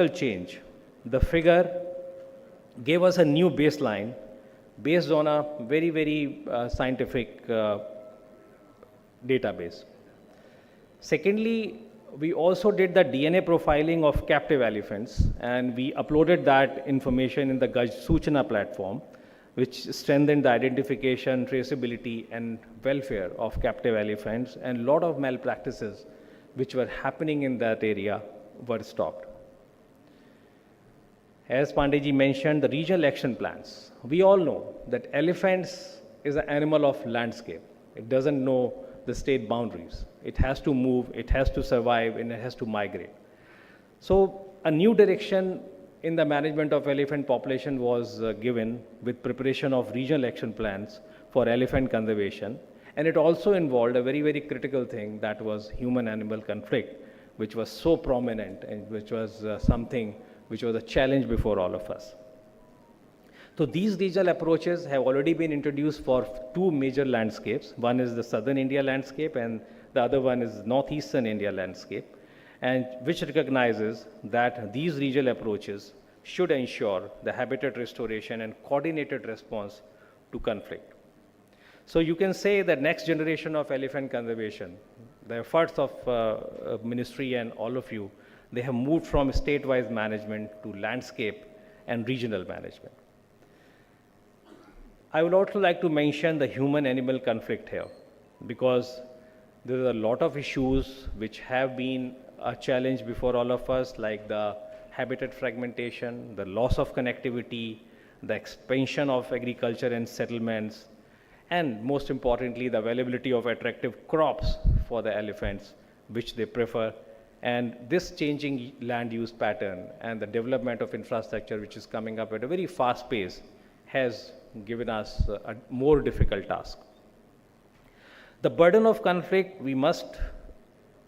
change, the figure gave us a new baseline based on a very scientific database. Secondly, we also did the DNA profiling of captive elephants, and we uploaded that information in the Gaj Suchana platform, which strengthened the identification, traceability, and welfare of captive elephants, and a lot of malpractices which were happening in that area were stopped. As Pandeyji mentioned, the regional action plans. We all know that elephants is an animal of landscape. It doesn't know the state boundaries. It has to move, it has to survive, and it has to migrate. So a new direction in the management of elephant population was given with preparation of regional action plans for elephant conservation. And it also involved a very critical thing, that was human-animal conflict, which was so prominent and which was something which was a challenge before all of us. So these regional approaches have already been introduced for two major landscapes. One is the southern India landscape and the other one is northeastern India landscape, and which recognizes that these regional approaches should ensure the habitat restoration and coordinated response to conflict. So you can say that next generation of elephant conservation, the efforts of ministry and all of you, they have moved from state-wise management to landscape and regional management. I would also like to mention the human-animal conflict here, because there are a lot of issues which have been a challenge before all of us, like the habitat fragmentation, the loss of connectivity, the expansion of agriculture and settlements, and most importantly, the availability of attractive crops for the elephants, which they prefer. And this changing land use pattern and the development of infrastructure, which is coming up at a very fast pace, has given us a more difficult task. The burden of conflict, we must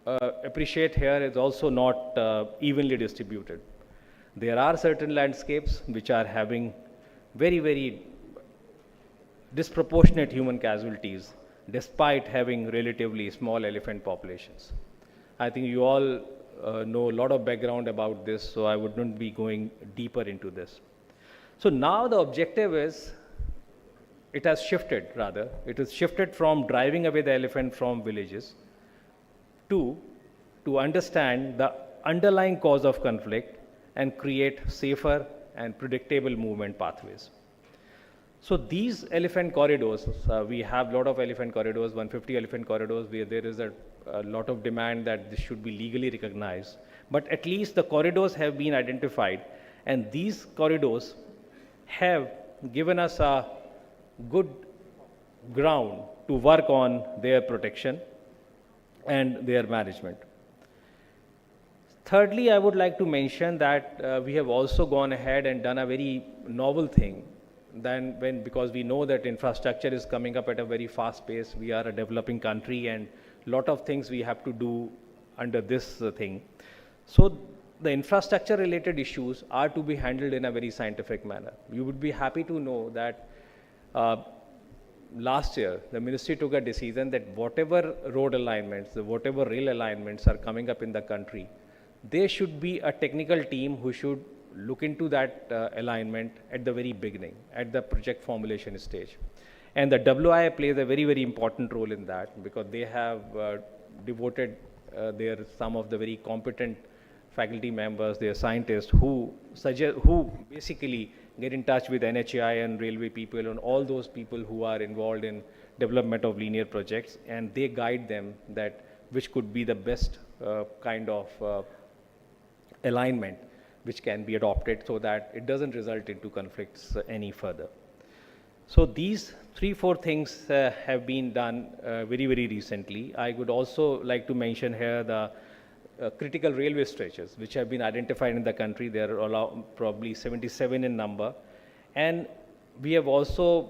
appreciate here, is also not evenly distributed. There are certain landscapes which are having very disproportionate human casualties despite having relatively small elephant populations. I think you all know a lot of background about this, so I would not be going deeper into this. So now the objective is, it has shifted from driving away the elephant from villages to understand the underlying cause of conflict and create safer and predictable movement pathways. So these elephant corridors, we have a lot of elephant corridors, 150 elephant corridors, where there is a lot of demand that this should be legally recognized. But at least the corridors have been identified, and these corridors have given us a good ground to work on their protection and their management. Thirdly, I would like to mention that we have also gone ahead and done a very novel thing. Because we know that infrastructure is coming up at a very fast pace, we are a developing country and a lot of things we have to do under this thing. So the infrastructure related issues are to be handled in a very scientific manner. You would be happy to know that last year the ministry took a decision that whatever road alignments, whatever rail alignments are coming up in the country, there should be a technical team who should look into that alignment at the very beginning, at the project formulation stage. And the WI plays a very important role in that, because they have devoted some of the very competent faculty members, their scientists who basically get in touch with NHAI and railway people and all those people who are involved in development of linear projects, and they guide them that which could be the best kind of alignment which can be adopted so that it doesn't result into conflicts any further. So these 3-4 things have been done very recently. I would also like to mention here the critical railway stretches which have been identified in the country. There are probably 77 in number, and we have also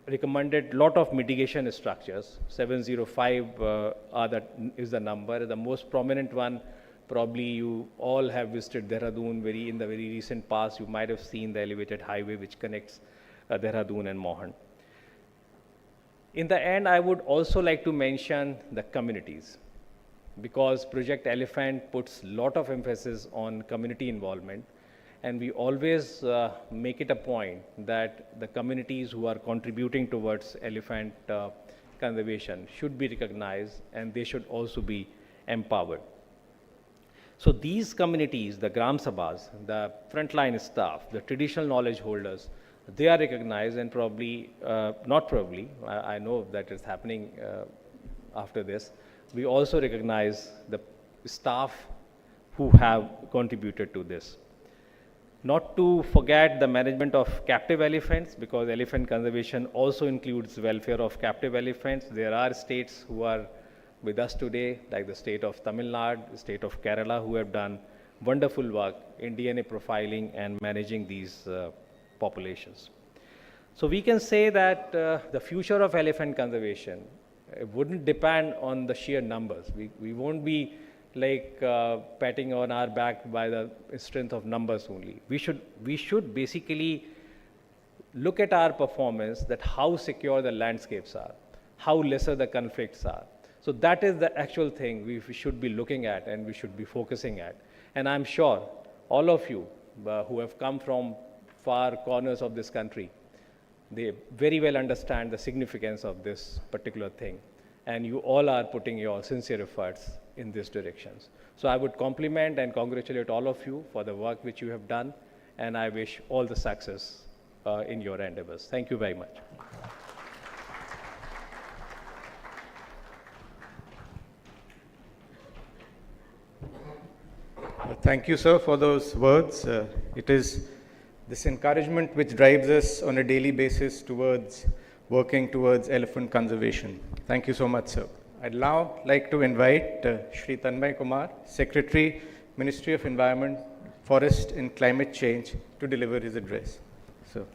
recommended a lot of mitigation structures. 705 is the number. The most prominent one, probably you all have visited Dehradun in the very recent past. You might have seen the elevated highway which connects Dehradun and Mohan. In the end, I would also like to mention the communities. because Project Elephant puts a lot of emphasis on community involvement, and we always make it a point that the communities who are contributing towards elephant conservation should be recognized, and they should also be empowered. So these communities, the Gram Sabhas, the frontline staff, the traditional knowledge holders, they are recognized, and probably, not probably, I know that is happening after this. We also recognize the staff who have contributed to this. Not to forget the management of captive elephants, because elephant conservation also includes welfare of captive elephants. There are states who are with us today, like the state of Tamil Nadu, the state of Kerala, who have done wonderful work in DNA profiling and managing these populations. So we can say that the future of elephant conservation wouldn't depend on the sheer numbers. We won't be like patting on our back by the strength of numbers only. We should basically look at our performance, that how secure the landscapes are, how lesser the conflicts are. So that is the actual thing we should be looking at and we should be focusing at. And I'm sure all of you who have come from far corners of this country, they very well understand the significance of this particular thing. And you all are putting your sincere efforts in these directions. So I would compliment and congratulate all of you for the work which you have done, and I wish all the success in your endeavors. Thank you very much. Thank you, sir, for those words. It is this encouragement which drives us on a daily basis towards working towards elephant conservation. Thank you so much, sir. I'd now like to invite Shri Tanmay Kumar, Secretary, Ministry of Environment, Forest and Climate Change, to deliver his address. So.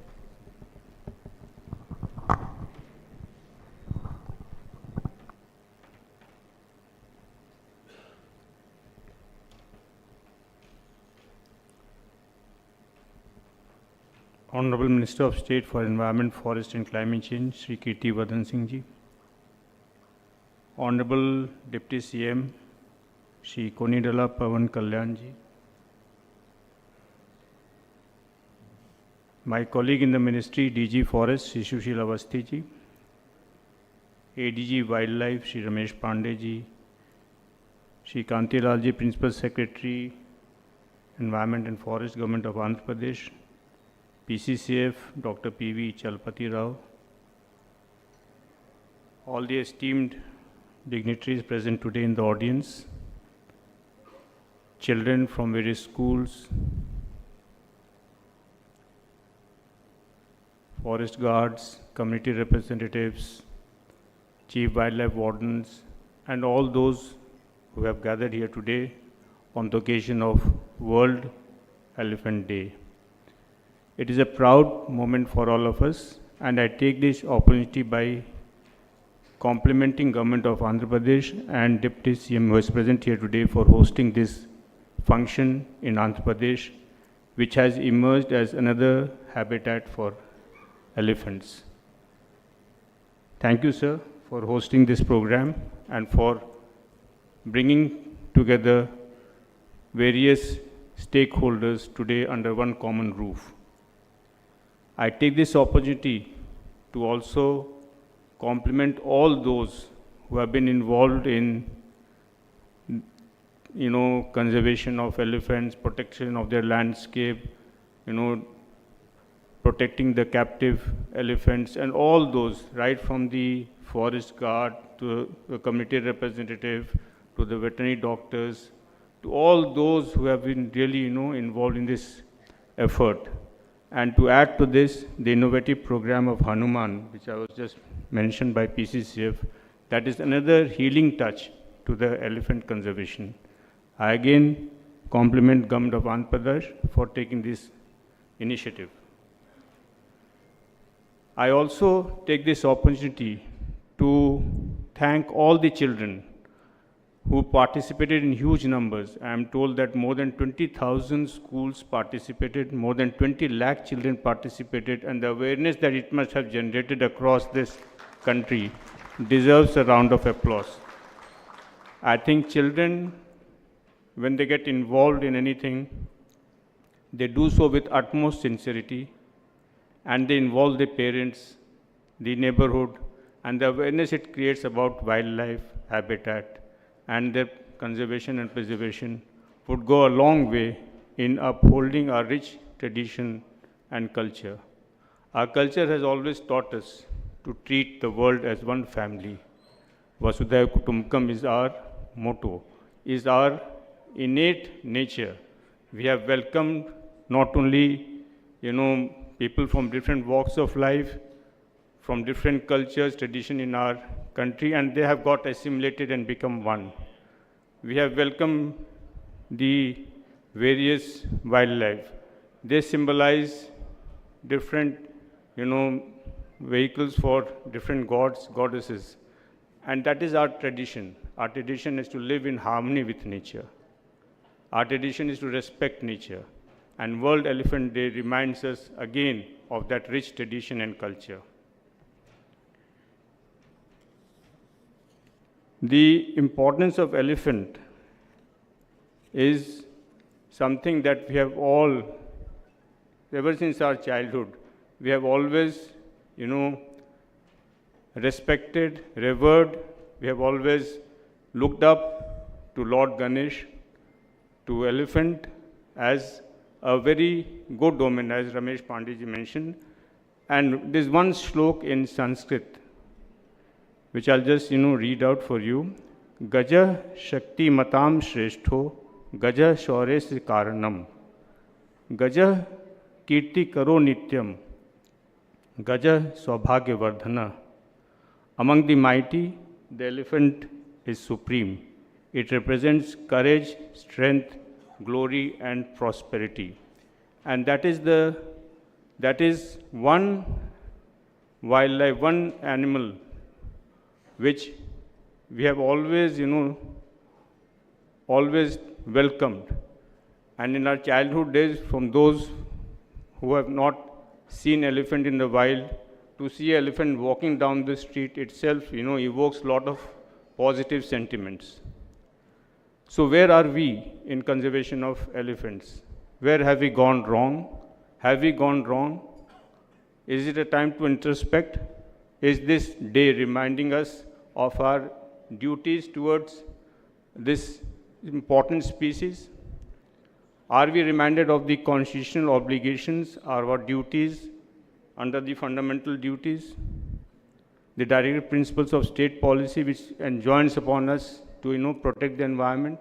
Honorable Minister of State for Environment, Forest and Climate Change, Shri Kirti Vardhan Singh Ji. Honorable Deputy CM, Shri Konidala Pawan Kalyan Ji. My colleague in the Ministry, DG Forest, Shri Sushil Awasthi Ji. ADG Wildlife, Shri Ramesh Pandey Ji. Shri Kantilal Ji, Principal Secretary, Environment and Forest, Government of Andhra Pradesh. PCCF, Dr. P.V. Chalpati Rao, all the esteemed dignitaries present today in the audience, children from various schools, forest guards, community representatives, chief wildlife wardens, and all those who have gathered here today on the occasion of World Elephant Day. It is a proud moment for all of us, and I take this opportunity by complimenting Government of Andhra Pradesh and Deputy CM who is present here today for hosting this function in Andhra Pradesh, which has emerged as another habitat for elephants. Thank you, sir, for hosting this program and for bringing together various stakeholders today under one common roof. I take this opportunity to also compliment all those who have been involved in conservation of elephants, protection of their landscape, protecting the captive elephants, and all those, right from the forest guard to the community representative to the veterinary doctors, to all those who have been really involved in this effort. And to add to this, the innovative program of Hanuman, which I was just mentioned by PCCF, that is another healing touch to the elephant conservation. I again compliment Government of Andhra Pradesh for taking this initiative. I also take this opportunity to thank all the children who participated in huge numbers. I am told that more than 20,000 schools participated, more than 20 lakh children participated, and the awareness that it must have generated across this country deserves a round of applause. I think children, when they get involved in anything, they do so with utmost sincerity, and they involve their parents, the neighborhood, and the awareness it creates about wildlife, habitat, and their conservation and preservation would go a long way in upholding our rich tradition and culture. Our culture has always taught us to treat the world as one family. Vasudhaiva Kutumbakam is our motto, is our innate nature. We have welcomed not only, people from different walks of life, from different cultures, tradition in our country, and they have got assimilated and become one. We have welcomed the various wildlife. They symbolize different, vehicles for different gods, goddesses. And that is our tradition. Our tradition is to live in harmony with nature. Our tradition is to respect nature. And World Elephant Day reminds us again of that rich tradition and culture. The importance of elephant is something that we have all, ever since our childhood, we have always, respected, revered. We have always looked up to Lord Ganesh, to elephant as a very good omen, as Ramesh Pandeyji mentioned. And there's one shlok in Sanskrit, which I'll just, read out for you. Gaja Shakti Matam Shrestho, Gaja Shaures Karanam, Gaja Kirti Karo Nityam, Gaja Saubhagya Vardhana. Among the mighty, the elephant is supreme. It represents courage, strength, glory, and prosperity. And that is one wildlife, one animal which we have always, always welcomed. And in our childhood days, from those who have not seen elephant in the wild, to see elephant walking down the street itself, evokes a lot of positive sentiments. So where are we in conservation of elephants? Where have we gone wrong? Have we gone wrong? Is it a time to introspect? Is this day reminding us of our duties towards this important species? Are we reminded of the constitutional obligations, our duties under the fundamental duties, the directive principles of state policy which enjoins upon us to protect the environment?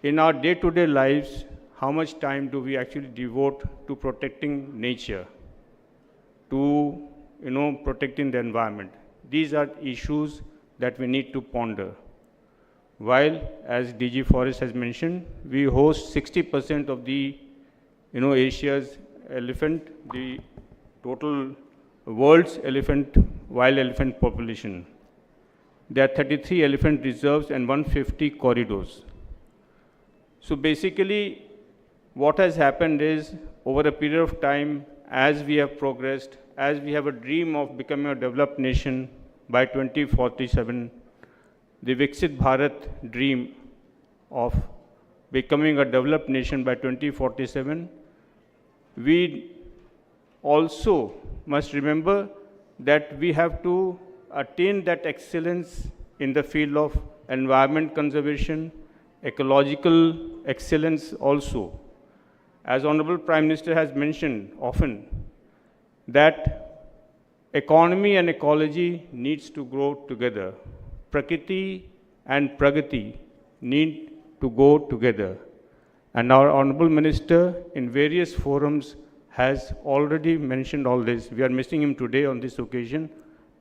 In our day-to-day lives, how much time do we actually devote to protecting nature, to protecting the environment? These are issues that we need to ponder. While, as DG Forest has mentioned, we host 60% of the Asia's elephant, the total world's wild elephant population. There are 33 elephant reserves and 150 corridors. So basically, what has happened is, over a period of time, as we have progressed, as we have a dream of becoming a developed nation by 2047, the Viksit Bharat dream of becoming a developed nation by 2047, we also must remember that we have to attain that excellence in the field of environment conservation, ecological excellence also. As Honorable Prime Minister has mentioned often, that economy and ecology needs to grow together. Prakriti and Pragati need to go together. And our Honorable Minister in various forums has already mentioned all this. We are missing him today on this occasion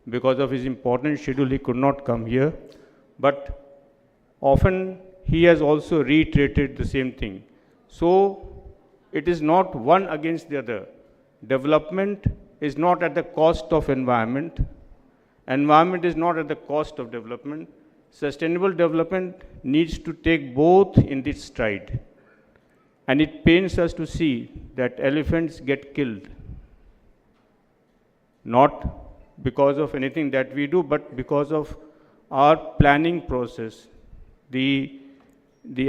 because of his important schedule. He could not come here. But often he has also reiterated the same thing. So it is not one against the other. Development is not at the cost of environment. Environment is not at the cost of development. Sustainable development needs to take both in its stride. And it pains us to see that elephants get killed, not because of anything that we do, but because of our planning process, the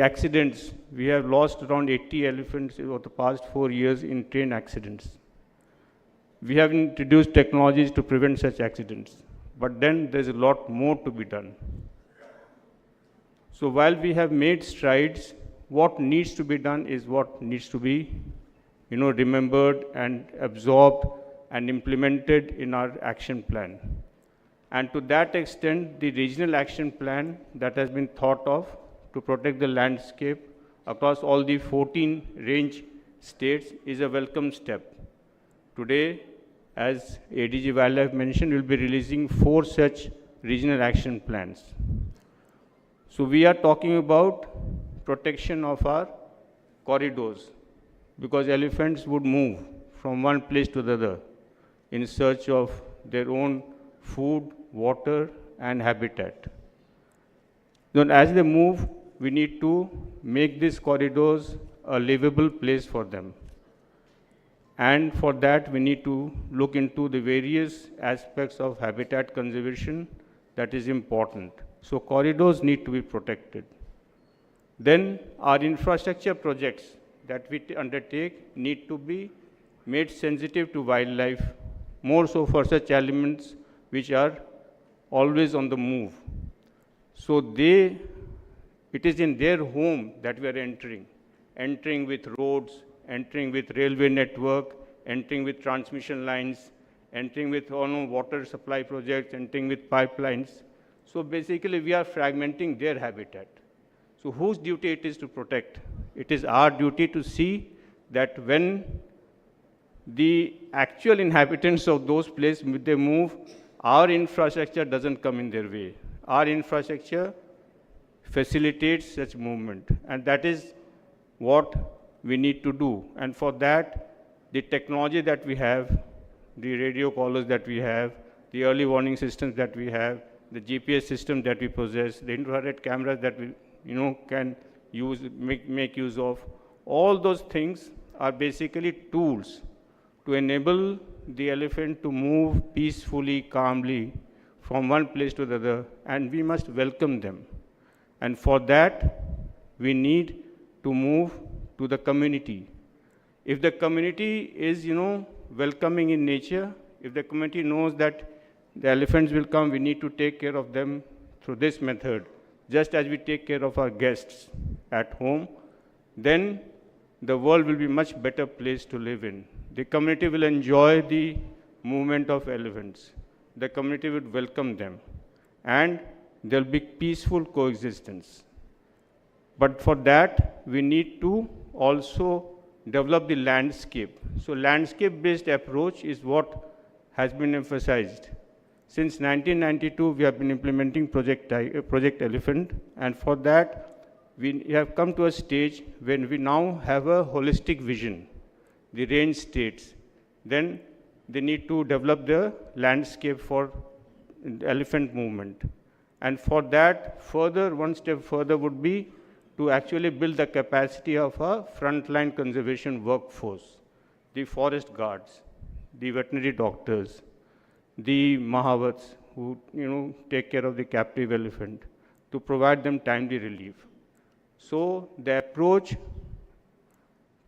accidents, we have lost around 80 elephants over the past 4 years in train accidents. We have introduced technologies to prevent such accidents, but then there's a lot more to be done. So while we have made strides, what needs to be done is what needs to be, remembered and absorbed and implemented in our action plan. And to that extent, the regional action plan that has been thought of to protect the landscape across all the 14 range states is a welcome step. Today, as ADG Wildlife mentioned, we'll be releasing 4 such regional action plans. So we are talking about protection of our corridors, because elephants would move from one place to the other in search of their own food, water, and habitat. Then as they move, we need to make these corridors a livable place for them. And for that, we need to look into the various aspects of habitat conservation that is important. So corridors need to be protected. Then our infrastructure projects that we undertake need to be made sensitive to wildlife, more so for such elements which are always on the move. So it is in their home that we are entering with roads, entering with railway network, entering with transmission lines, entering with water supply projects, entering with pipelines. So basically we are fragmenting their habitat. So whose duty it is to protect? It is our duty to see that when the actual inhabitants of those places, they move, our infrastructure doesn't come in their way. Our infrastructure facilitates such movement, and that is what we need to do. And for that, the technology that we have, the radio collars that we have, the early warning systems that we have, the GPS system that we possess, the infrared cameras that we can use, make use of, all those things are basically tools to enable the elephant to move peacefully, calmly from one place to the other, and we must welcome them. And for that, we need to move to the community. If the community is, welcoming in nature, if the community knows that the elephants will come, we need to take care of them through this method, just as we take care of our guests at home, then the world will be a much better place to live in. The community will enjoy the movement of elephants. The community would welcome them, and there will be peaceful coexistence. But for that, we need to also develop the landscape. So landscape-based approach is what has been emphasized. Since 1992, we have been implementing Project Elephant, and for that, we have come to a stage when we now have a holistic vision, the range states. Then they need to develop the landscape for elephant movement. And for that, one step further would be to actually build the capacity of a frontline conservation workforce, the forest guards, the veterinary doctors, the Mahavats who take care of the captive elephant, to provide them timely relief. So the approach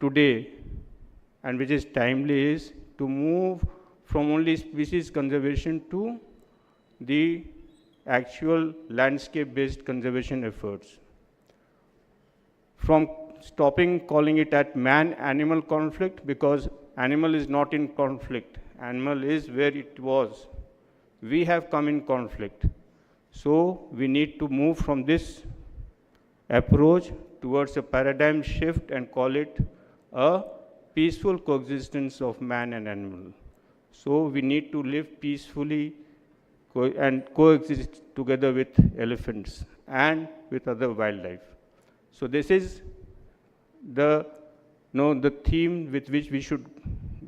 today, and which is timely, is to move from only species conservation to the actual landscape-based conservation efforts. From stopping calling it at man-animal conflict, because animal is not in conflict. Animal is where it was. We have come in conflict. So we need to move from this approach towards a paradigm shift and call it a peaceful coexistence of man and animal. So we need to live peacefully and coexist together with elephants and with other wildlife. So this is the theme with which we should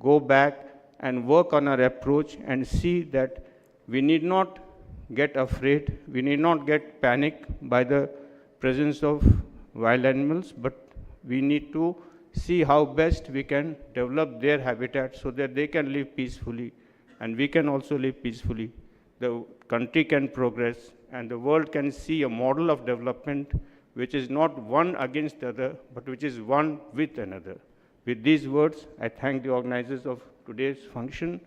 go back and work on our approach and see that we need not get afraid, we need not get panic by the presence of wild animals, but we need to see how best we can develop their habitat so that they can live peacefully and we can also live peacefully. The country can progress and the world can see a model of development which is not one against the other, but which is one with another. With these words, I thank the organizers of today's function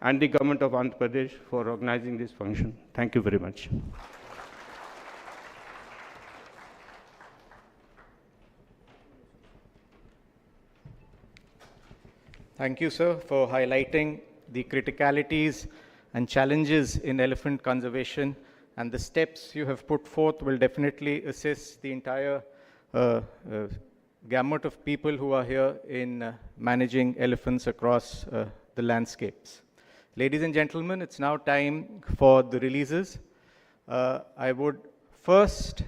and the government of Andhra Pradesh for organizing this function. Thank you very much. Thank you, sir, for highlighting the criticalities and challenges in elephant conservation, and the steps you have put forth will definitely assist the entire gamut of people who are here in managing elephants across the landscapes. Ladies and gentlemen, it's now time for the releases. I would first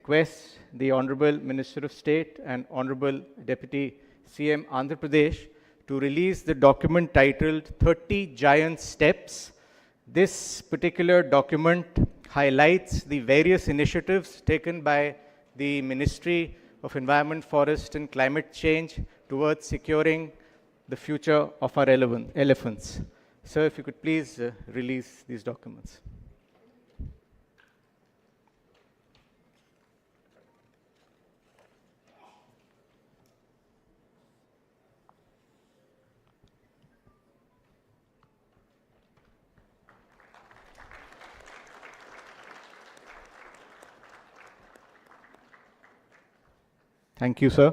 request the Honorable Minister of State and Honorable Deputy CM Andhra Pradesh to release the document titled 30 Giant Steps. This particular document highlights the various initiatives taken by the Ministry of Environment, Forest and Climate Change towards securing the future of our elephants. Sir, if you could please release these documents. Thank you, sir.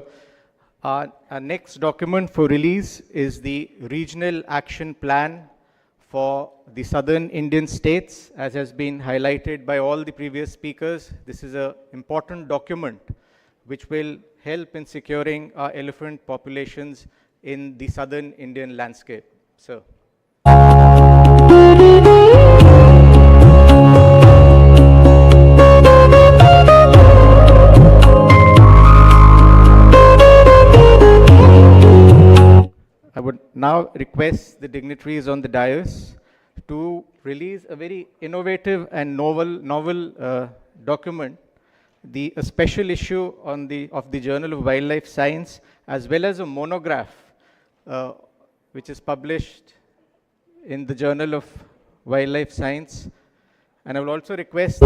Our next document for release is the Regional Action Plan for the Southern Indian states, as has been highlighted by all the previous speakers. This is an important document which will help in securing our elephant populations in the Southern Indian landscape. Sir. I would now request the dignitaries on the dais to release a very innovative and novel document, a special issue of the Journal of Wildlife Science, as well as a monograph which is published in the Journal of Wildlife Science. And I will also request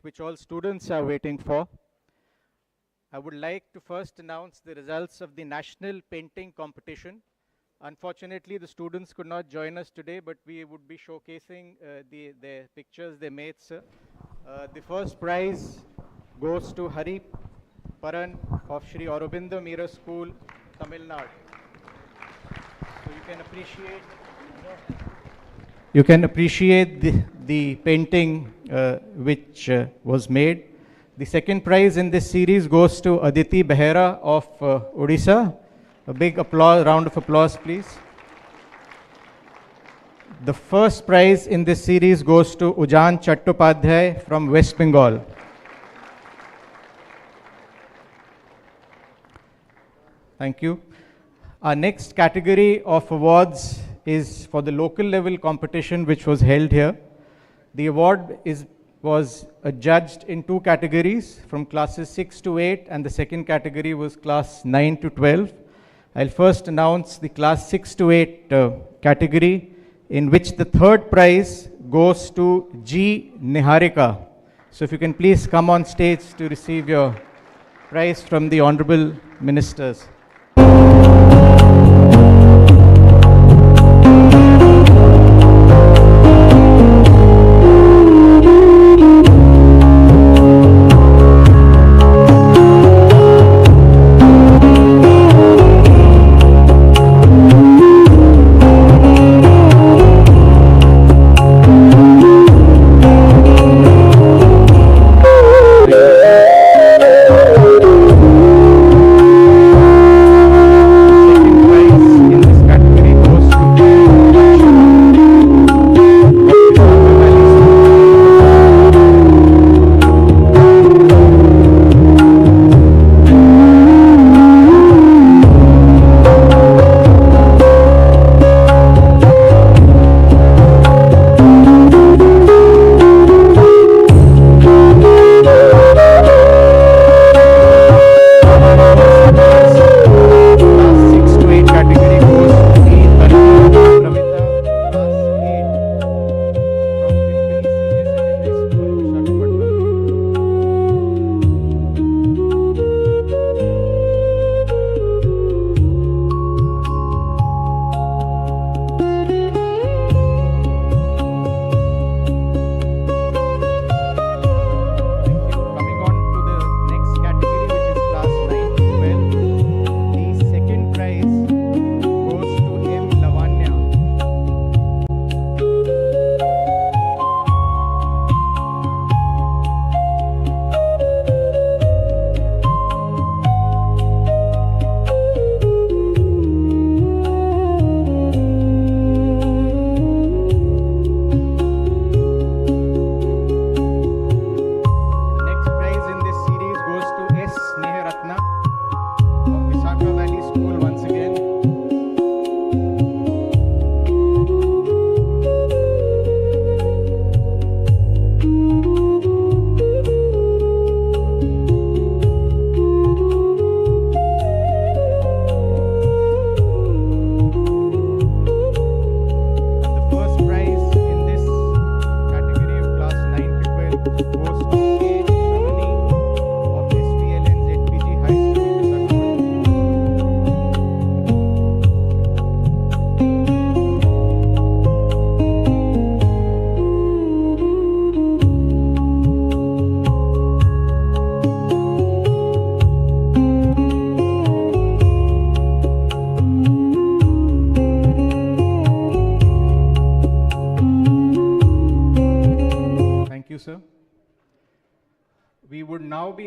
which all students are waiting for. I would like to first announce the results of the National Painting Competition. Unfortunately, the students could not join us today, but we would be showcasing the pictures they made, sir. The first prize goes to Hari Paran of Shri Aurobindo Mira School, Tamil Nadu. So you can appreciate the painting which was made. The second prize in this series goes to Aditi Behera of Odisha. A big applause, round of applause, please. The first prize in this series goes to Ujan Chattopadhyay from West Bengal. Thank you. Our next category of awards is for the local level competition which was held here. The award was judged in two categories from classes 6 to 8, and the second category was class 9 to 12. I'll first announce the class 6 to 8 category, in which the third prize goes to G. Niharika. So if you can please come on stage to receive your prize from the Honorable Ministers.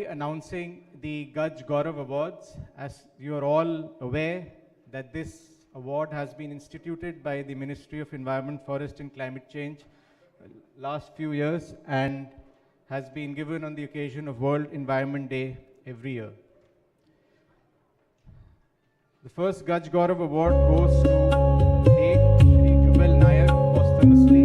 Announcing the Gaj Gaurav Awards. As you are all aware that this award has been instituted by the Ministry of Environment, Forest and Climate Change last few years and has been given on the occasion of World Environment Day every year. The first Gaj Gaurav Award goes to late Shri Jubal Nayak posthumously.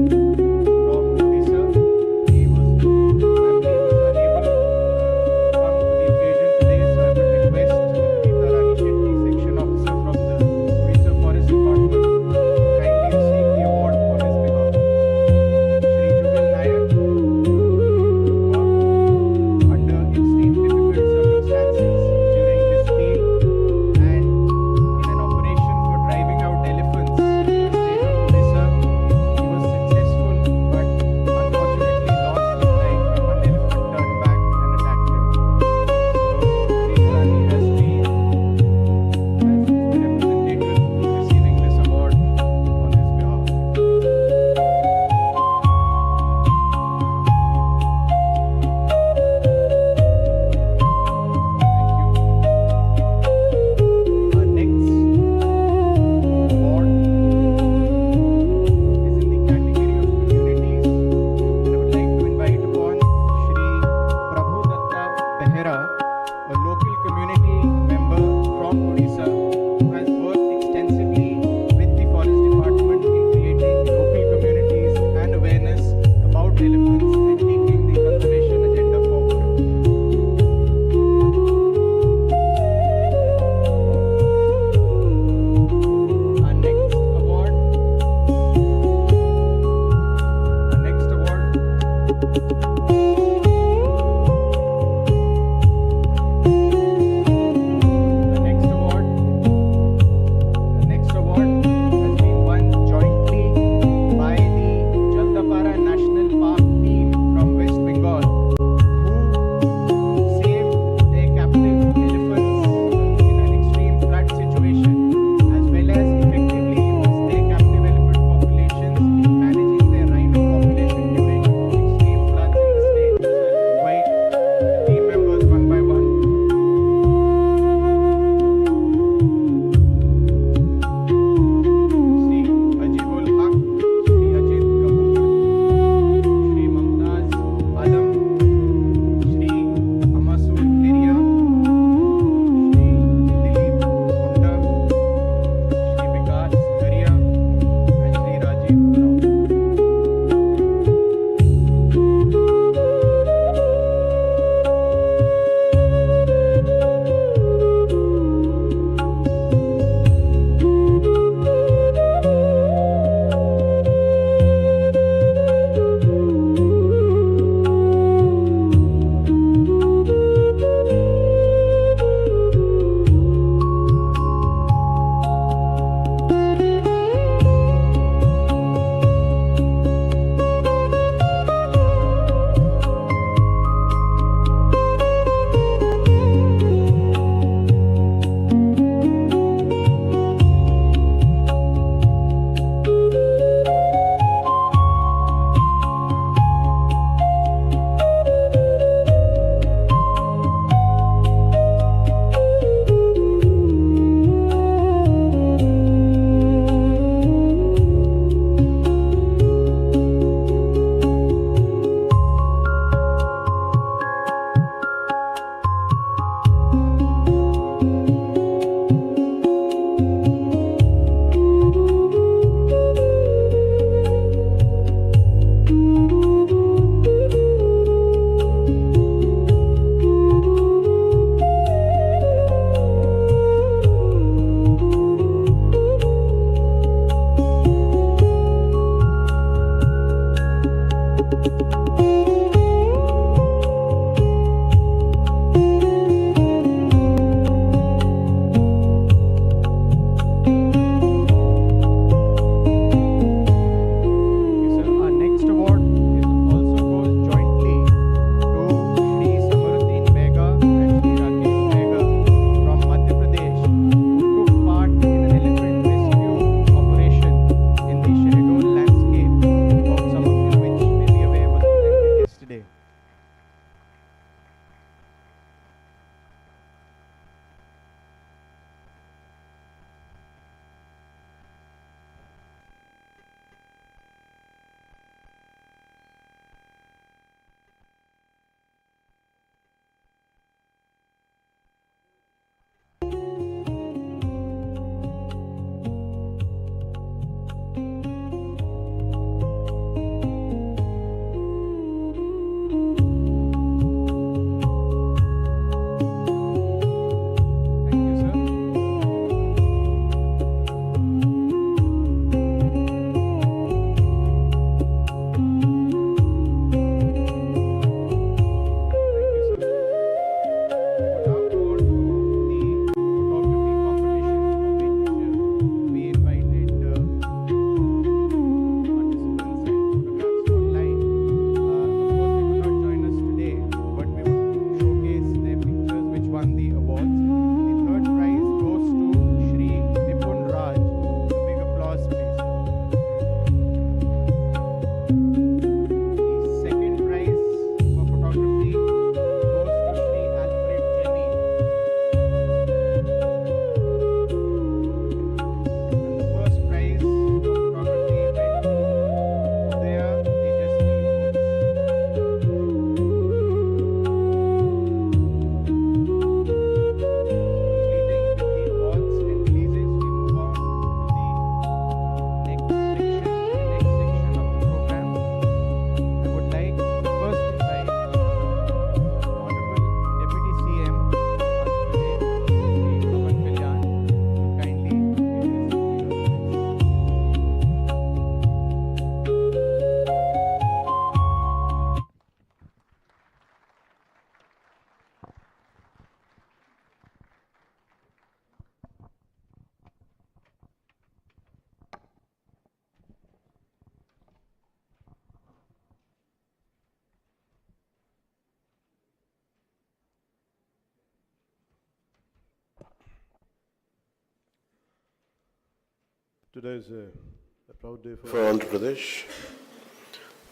Today is a proud day For Andhra Pradesh.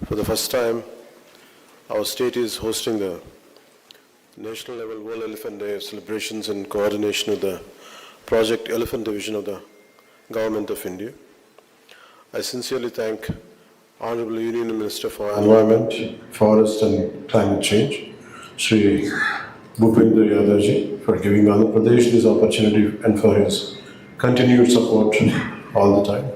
For the first time, our state is hosting the national level World Elephant Day celebrations in coordination with the Project Elephant Division of the Government of India. I sincerely thank Honorable Union Minister for Environment, Forest and Climate Change, Shri Bhupendra Yadavji, for giving Andhra Pradesh this opportunity and for his continued support all the time.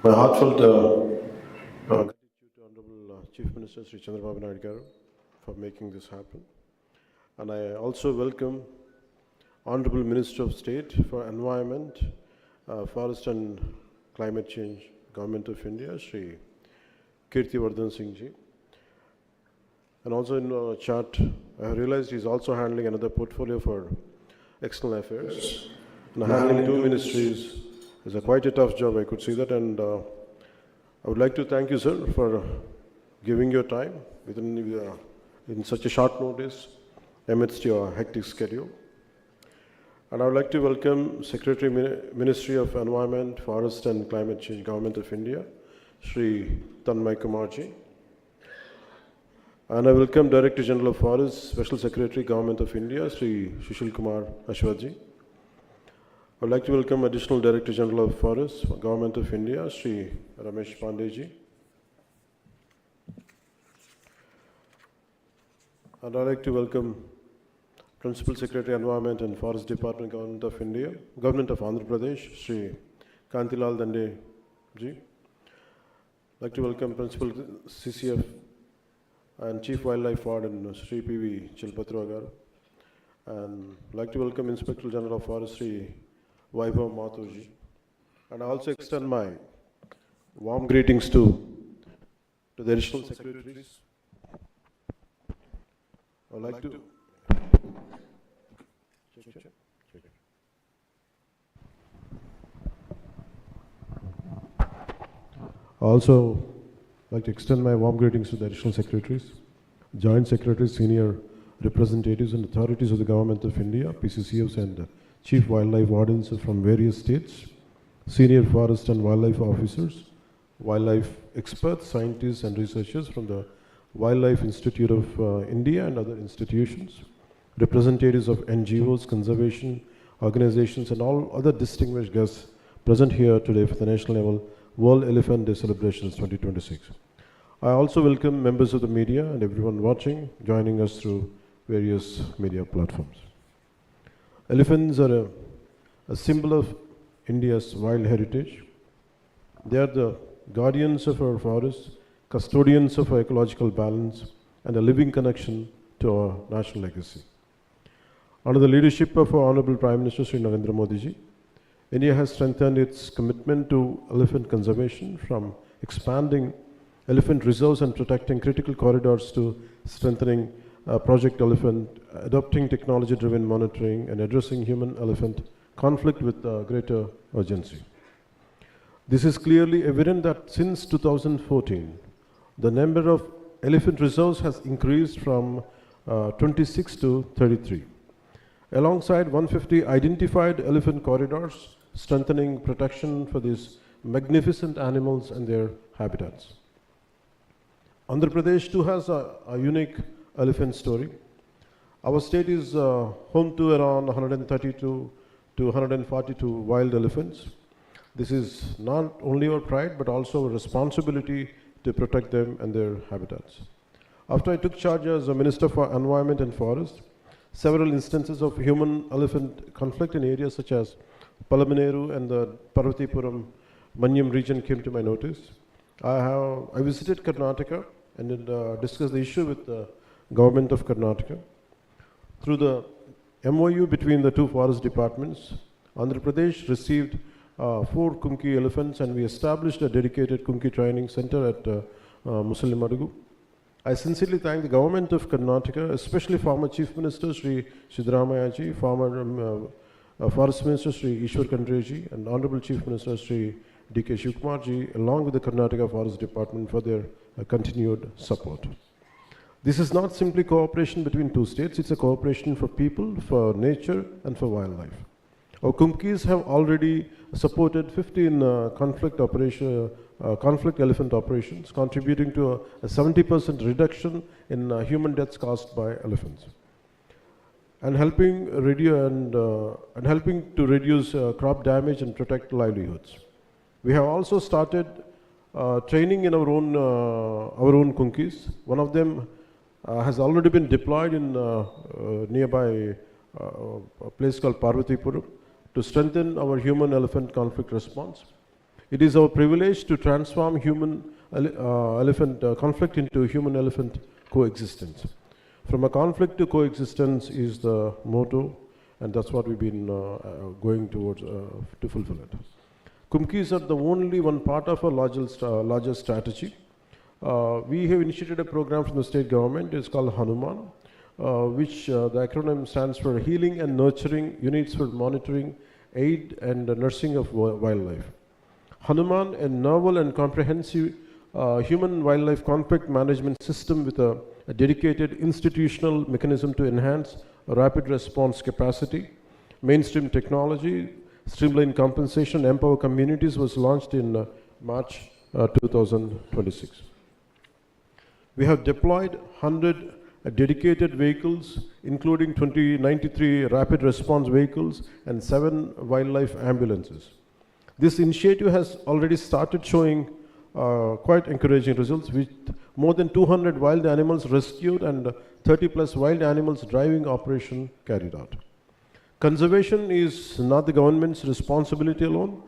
My heartfelt gratitude to Honorable Chief Minister Sri Chandrababu Naidu Garu for making this happen. And I also welcome Honorable Minister of State for Environment, Forest and Climate Change, Government of India, Sri Kirtivardhan Singh Ji. And also in chat, I realized he's also handling another portfolio for external affairs. And handling two ministries is quite a tough job, I could see that. And I would like to thank you, sir, for giving your time in such a short notice amidst your hectic schedule. And I would like to welcome Secretary Ministry of Environment, Forest and Climate Change, Government of India, Sri Tanmay Kumarji. And I welcome Director General of Forest, Special Secretary, Government of India, Sri Sushil Kumar Ashwaji. I would like to welcome Additional Director General of Forest, Government of India, Sri Ramesh Pandeyji. And I would like to welcome Principal Secretary, Environment and Forest Department, Government of India, Government of Andhra Pradesh, Sri Kantilal Dande Ji. I'd like to welcome Principal CCF and Chief Wildlife Warden, Sri P.V. Chilpatra Garu. And I'd like to welcome Inspector General of Forestry, Vaibhav Mathurji. And I also extend my warm greetings to the additional secretaries. I would like to also like to extend my warm greetings to the additional secretaries, joint secretaries, senior representatives and authorities of the Government of India, PCCOs and chief wildlife wardens from various states, senior forest and wildlife officers, wildlife experts, scientists and researchers from the Wildlife Institute of India and other institutions, representatives of NGOs, conservation organizations and all other distinguished guests present here today for the national level World Elephant Day celebrations 2026. I also welcome members of the media and everyone watching, joining us through various media platforms. Elephants are a symbol of India's wild heritage. They are the guardians of our forests, custodians of our ecological balance, and a living connection to our national legacy. Under the leadership of our Honorable Prime Minister Sri Narendra Modi ji, India has strengthened its commitment to elephant conservation, from expanding elephant reserves and protecting critical corridors to strengthening Project Elephant, adopting technology-driven monitoring and addressing human-elephant conflict with greater urgency. This is clearly evident that since 2014, the number of elephant reserves has increased from 26 to 33. Alongside 150 identified elephant corridors, strengthening protection for these magnificent animals and their habitats. Andhra Pradesh too has a unique elephant story. Our state is home to around 132 to 142 wild elephants. This is not only our pride but also a responsibility to protect them and their habitats. After I took charge as a Minister for Environment and Forest, several instances of human-elephant conflict in areas such as Palamaneru and the Parvatipuram Manyam region came to my notice. I visited Karnataka and discussed the issue with the government of Karnataka. Through the MOU between the two forest departments, Andhra Pradesh received 4 Kunki elephants and we established a dedicated Kunki training center at Musallimadugu. I sincerely thank the government of Karnataka, especially former Chief Minister Sri Siddaramaiah ji, former Forest Minister Sri Ishwar Khandre ji, and Honorable Chief Minister Sri D.K. Shivkumar ji, along with the Karnataka Forest Department for their continued support. This is not simply cooperation between two states, it's a cooperation for people, for nature and for wildlife. Our Kumkis have already supported 15 conflict elephant operations, contributing to a 70% reduction in human deaths caused by elephants, and helping to reduce crop damage and protect livelihoods. We have also started training in our own Kumkis. One of them has already been deployed in nearby a place called Parvatipuram to strengthen our human-elephant conflict response. It is our privilege to transform human-elephant conflict into human-elephant coexistence. From a conflict to coexistence is the motto, and that's what we've been going towards to fulfill it. Kumkis are the only one part of a larger strategy. We have initiated a program from the state government. It's called Hanuman, which the acronym stands for Healing and Nurturing Units for Monitoring, Aid and Nursing of Wildlife. Hanuman, a novel and comprehensive human-wildlife conflict management system with a dedicated institutional mechanism to enhance rapid response capacity, mainstream technology, streamline compensation, empower communities, was launched in March 2026. We have deployed 100 dedicated vehicles, including 93 rapid response vehicles and 7 wildlife ambulances. This initiative has already started showing quite encouraging results, with more than 200 wild animals rescued and 30 plus wild animals driving operation carried out. Conservation is not the government's responsibility alone.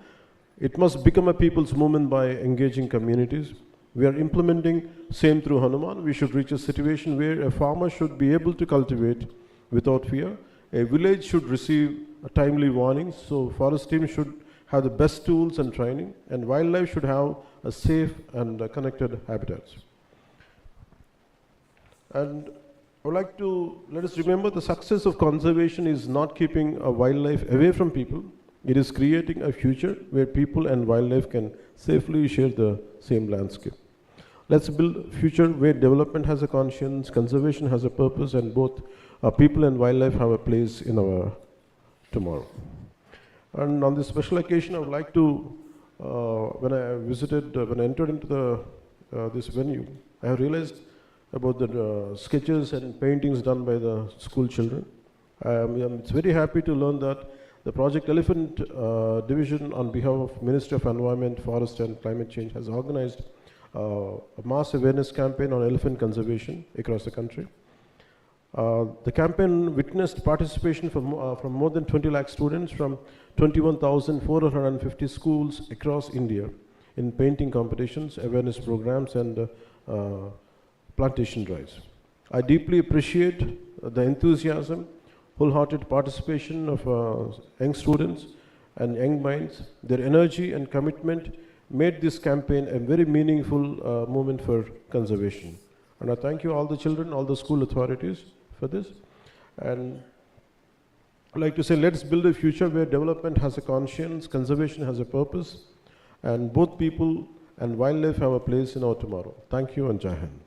It must become a people's movement by engaging communities. We are implementing same through Hanuman. We should reach a situation where a farmer should be able to cultivate without fear. A village should receive timely warnings. So forest teams should have the best tools and training, and wildlife should have a safe and connected habitats. And I would like to let us remember the success of conservation is not keeping a wildlife away from people. It is creating a future where people and wildlife can safely share the same landscape. Let's build a future where development has a conscience, conservation has a purpose, and both people and wildlife have a place in our tomorrow. And on this special occasion, I would like to, when I entered into this venue, I have realized about the sketches and paintings done by the school children. It's very happy to learn that the Project Elephant division, on behalf of Ministry of Environment, Forest and Climate Change, has organized a mass awareness campaign on elephant conservation across the country. The campaign witnessed participation from more than 20 lakh students from 21,450 schools across India in painting competitions, awareness programs, and plantation drives. I deeply appreciate the enthusiasm, wholehearted participation of young students and young minds. Their energy and commitment made this campaign a very meaningful movement for conservation. And I thank you, all the children, all the school authorities, for this. And I'd like to say, let's build a future where development has a conscience, conservation has a purpose, and both people and wildlife have a place in our tomorrow. Thank you, and Jai Hind.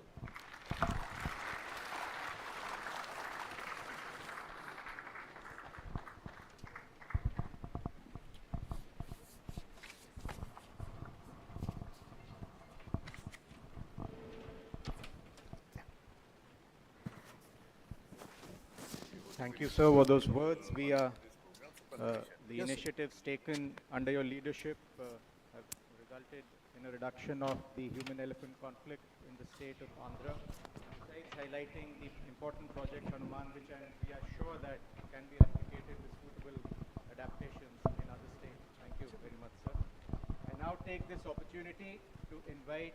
Thank you, sir, for those words. We are, the initiatives taken under your leadership have resulted in a reduction of the human-elephant conflict in the state of Andhra, besides highlighting the important project Hanuman, which we are sure that can be replicated with suitable adaptations in other states. Thank you very much, sir. I now take this opportunity to invite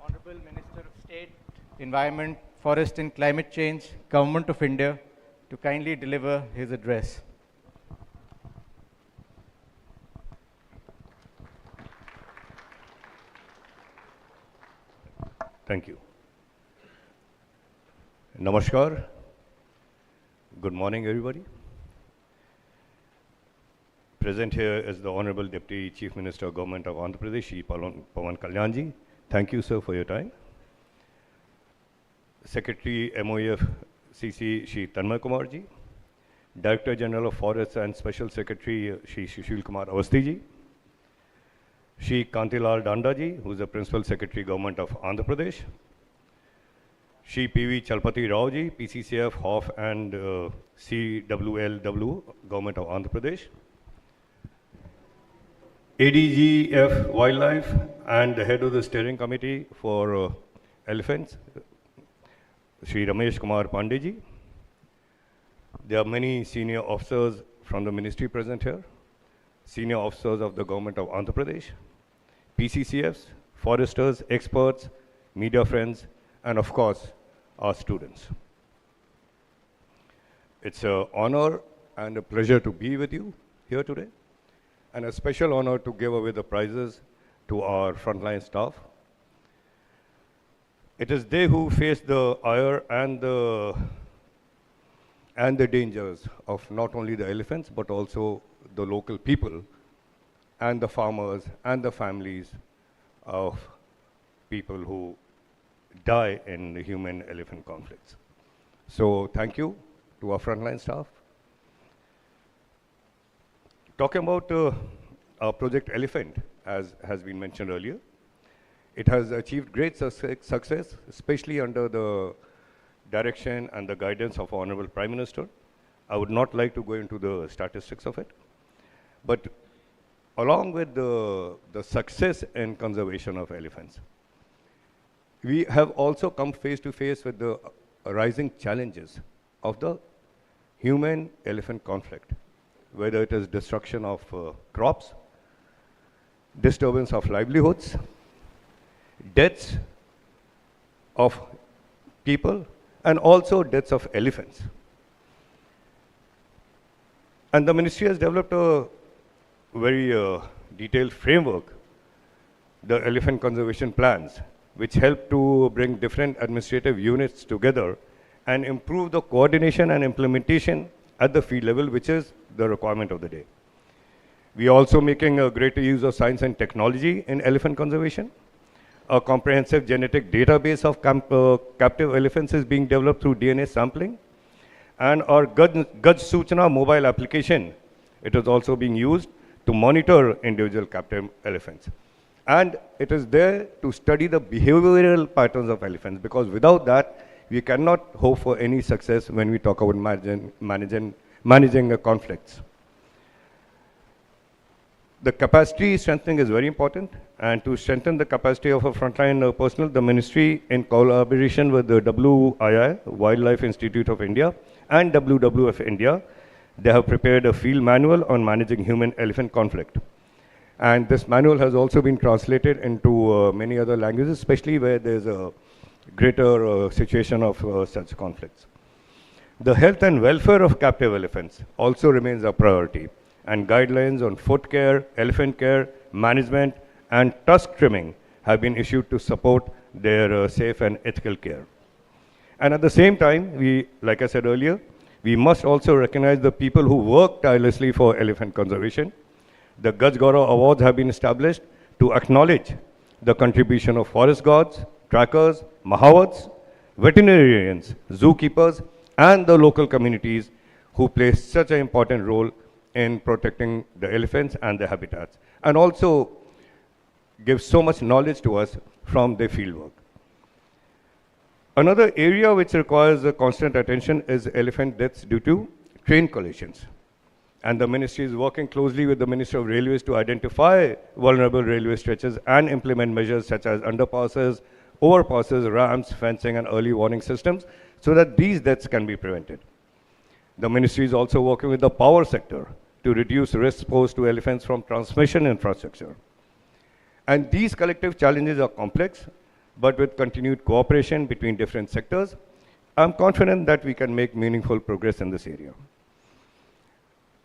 Honorable Minister of State, Environment, Forest and Climate Change, Government of India, to kindly deliver his address. Thank you. Namaskar. Good morning, everybody. Present here is the Honorable Deputy Chief Minister of Government of Andhra Pradesh, Shri Pawan Kalyanji. Thank you, sir, for your time. Secretary MOEF CC Shri Tanmay Kumarji, Director General of Forests and Special Secretary Shri Sushil Kumar Awasthi ji, Shri Kantilal Danda ji, who is the Principal Secretary Government of Andhra Pradesh, Shri P.V. Chalpati Rao ji, PCCF, HOF and CWLW, Government of Andhra Pradesh, ADGF Wildlife and the head of the steering committee for elephants, Shri Ramesh Kumar Pandey ji. There are many senior officers from the ministry present here, senior officers of the government of Andhra Pradesh, PCCFs, foresters, experts, media friends, and of course, our students. It's an honor and a pleasure to be with you here today, and a special honor to give away the prizes to our frontline staff. It is they who face the ire and the dangers of not only the elephants, but also the local people and the farmers and the families of people who die in the human-elephant conflicts. So thank you to our frontline staff. Talking about our project Elephant, as has been mentioned earlier, it has achieved great success, especially under the direction and the guidance of Honorable Prime Minister. I would not like to go into the statistics of it, but along with the success in conservation of elephants, we have also come face to face with the rising challenges of the human-elephant conflict, whether it is destruction of crops, disturbance of livelihoods, deaths of people, and also deaths of elephants. And the ministry has developed a very detailed framework, the elephant conservation plans, which help to bring different administrative units together and improve the coordination and implementation at the field level, which is the requirement of the day. We are also making a greater use of science and technology in elephant conservation. A comprehensive genetic database of captive elephants is being developed through DNA sampling. And our Gaj Suchna mobile application, it is also being used to monitor individual captive elephants. And it is there to study the behavioral patterns of elephants, because without that, we cannot hope for any success when we talk about managing conflicts. The capacity strengthening is very important, and to strengthen the capacity of a frontline personnel, the ministry, in collaboration with the WII, Wildlife Institute of India, and WWF India, they have prepared a field manual on managing human-elephant conflict. And this manual has also been translated into many other languages, especially where there's a greater situation of such conflicts. The health and welfare of captive elephants also remains a priority, and guidelines on foot care, elephant care, management, and tusk trimming have been issued to support their safe and ethical care. And at the same time, like I said earlier, we must also recognize the people who work tirelessly for elephant conservation. The Gaj Gaurav Awards have been established to acknowledge the contribution of forest guards, trackers, mahawats, veterinarians, zookeepers, and the local communities who play such an important role in protecting the elephants and their habitats, and also give so much knowledge to us from their fieldwork. Another area which requires constant attention is elephant deaths due to train collisions. And the ministry is working closely with the Ministry of Railways to identify vulnerable railway stretches and implement measures such as underpasses, overpasses, ramps, fencing, and early warning systems so that these deaths can be prevented. The ministry is also working with the power sector to reduce risks posed to elephants from transmission infrastructure. And these collective challenges are complex, but with continued cooperation between different sectors, I'm confident that we can make meaningful progress in this area.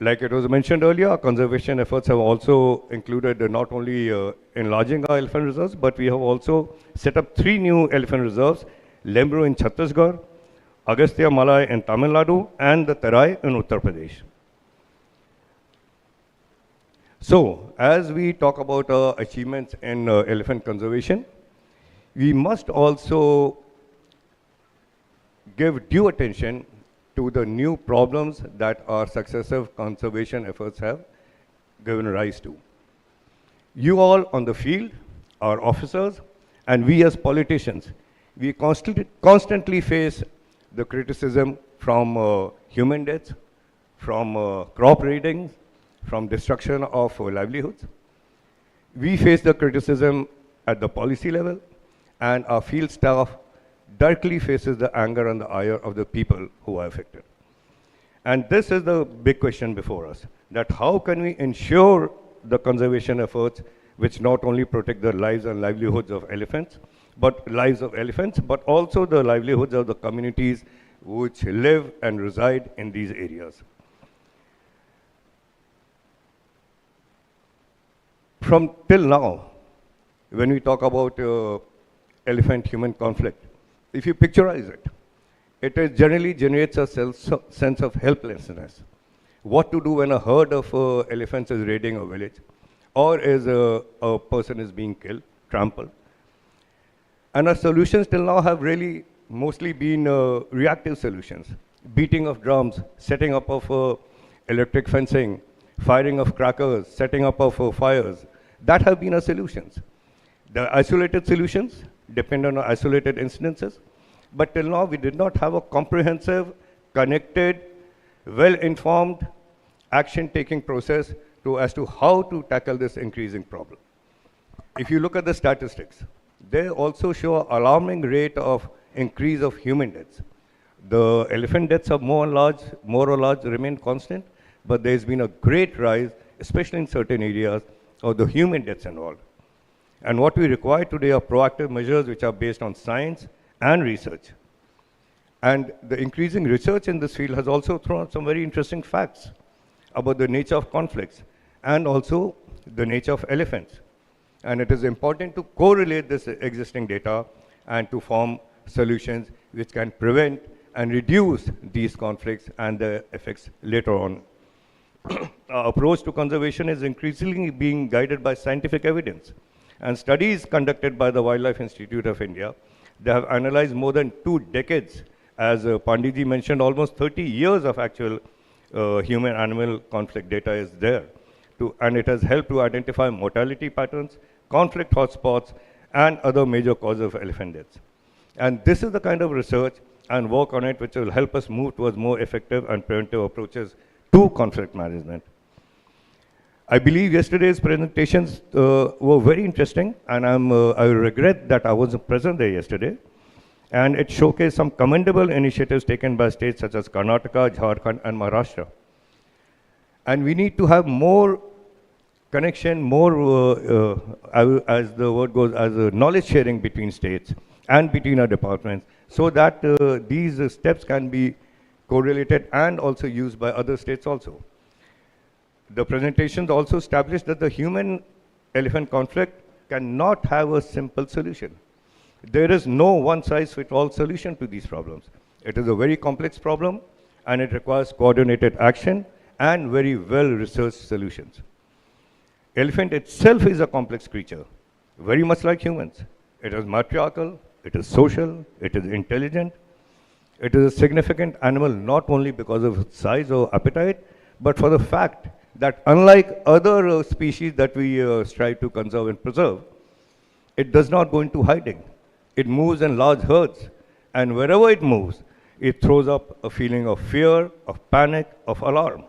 Like it was mentioned earlier, our conservation efforts have also included not only enlarging our elephant reserves, but we have also set up 3 new elephant reserves, Lembru in Chhattisgarh, Agastya Malai in Tamil Nadu, and the Terai in Uttar Pradesh. So, as we talk about our achievements in elephant conservation, we must also give due attention to the new problems that our successive conservation efforts have given rise to. You all on the field, our officers, and we as politicians, we constantly face the criticism from human deaths, from crop raiding, from destruction of livelihoods. We face the criticism at the policy level, and our field staff directly faces the anger and the ire of the people who are affected. And this is the big question before us, that how can we ensure the conservation efforts which not only protect the lives and livelihoods of elephants, but also the livelihoods of the communities which live and reside in these areas. From till now, when we talk about elephant-human conflict, if you picturize it, it generally generates a sense of helplessness. What to do when a herd of elephants is raiding a village, or is a person is being killed, trampled. And our solutions till now have really mostly been reactive solutions. Beating of drums, setting up of electric fencing, firing of crackers, setting up of fires. That have been our solutions. The isolated solutions depend on isolated incidences, but till now we did not have a comprehensive, connected, well-informed, action-taking process as to how to tackle this increasing problem. If you look at the statistics, they also show an alarming rate of increase of human deaths. The elephant deaths are more or large remain constant, but there's been a great rise, especially in certain areas, of the human deaths involved. And what we require today are proactive measures which are based on science and research. And the increasing research in this field has also thrown up some very interesting facts about the nature of conflicts and also the nature of elephants. And it is important to correlate this existing data and to form solutions which can prevent and reduce these conflicts and the effects later on. Our approach to conservation is increasingly being guided by scientific evidence. And studies conducted by the Wildlife Institute of India, they have analyzed more than 2 decades. As Panditji mentioned, almost 30 years of actual human-animal conflict data is there. And it has helped to identify mortality patterns, conflict hotspots, and other major causes of elephant deaths. And this is the kind of research and work on it which will help us move towards more effective and preventive approaches to conflict management. I believe yesterday's presentations were very interesting, and I regret that I wasn't present there yesterday. And it showcased some commendable initiatives taken by states such as Karnataka, Jharkhand, and Maharashtra. And we need to have more connection, more, as the word goes, as a knowledge sharing between states and between our departments, so that these steps can be correlated and also used by other states also. The presentations also established that the human-elephant conflict cannot have a simple solution. There is no one-size-fits-all solution to these problems. It is a very complex problem, and it requires coordinated action and very well-researched solutions. Elephant itself is a complex creature, very much like humans. It is matriarchal, it is social, it is intelligent. It is a significant animal not only because of its size or appetite, but for the fact that unlike other species that we strive to conserve and preserve, it does not go into hiding. It moves in large herds, and wherever it moves, it throws up a feeling of fear, of panic, of alarm.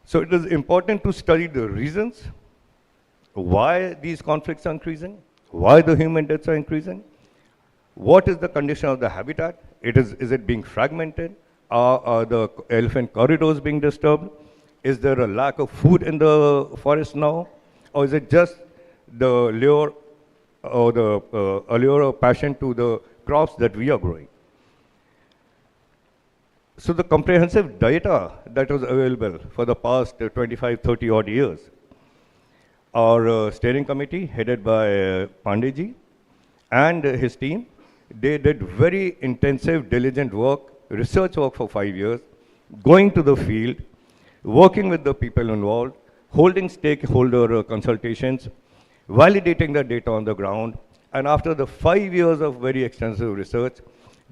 So it is important to study the reasons why these conflicts are increasing, why the human deaths are increasing, what is the condition of the habitat, is it being fragmented, are the elephant corridors being disturbed, is there a lack of food in the forest now, or is it just the lure or the allure of passion to the crops that we are growing. So the comprehensive data that was available for the past 25, 30 odd years, our steering committee headed by Pandeyji and his team, they did very intensive, diligent work, research work for 5 years, going to the field, working with the people involved, holding stakeholder consultations, validating the data on the ground, and after the 5 years of very extensive research,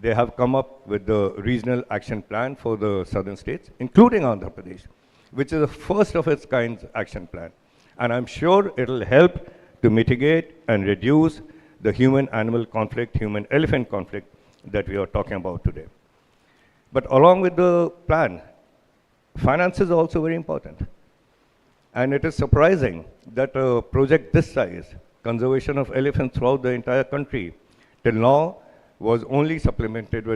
they have come up with the regional action plan for the southern states, including Andhra Pradesh, which is the first of its kind action plan. And I'm sure it'll help to mitigate and reduce the human-animal conflict, human-elephant conflict that we are talking about today. But along with the plan, finance is also very important. And it is surprising that a project this size, conservation of elephants throughout the entire country, till now was only supplemented with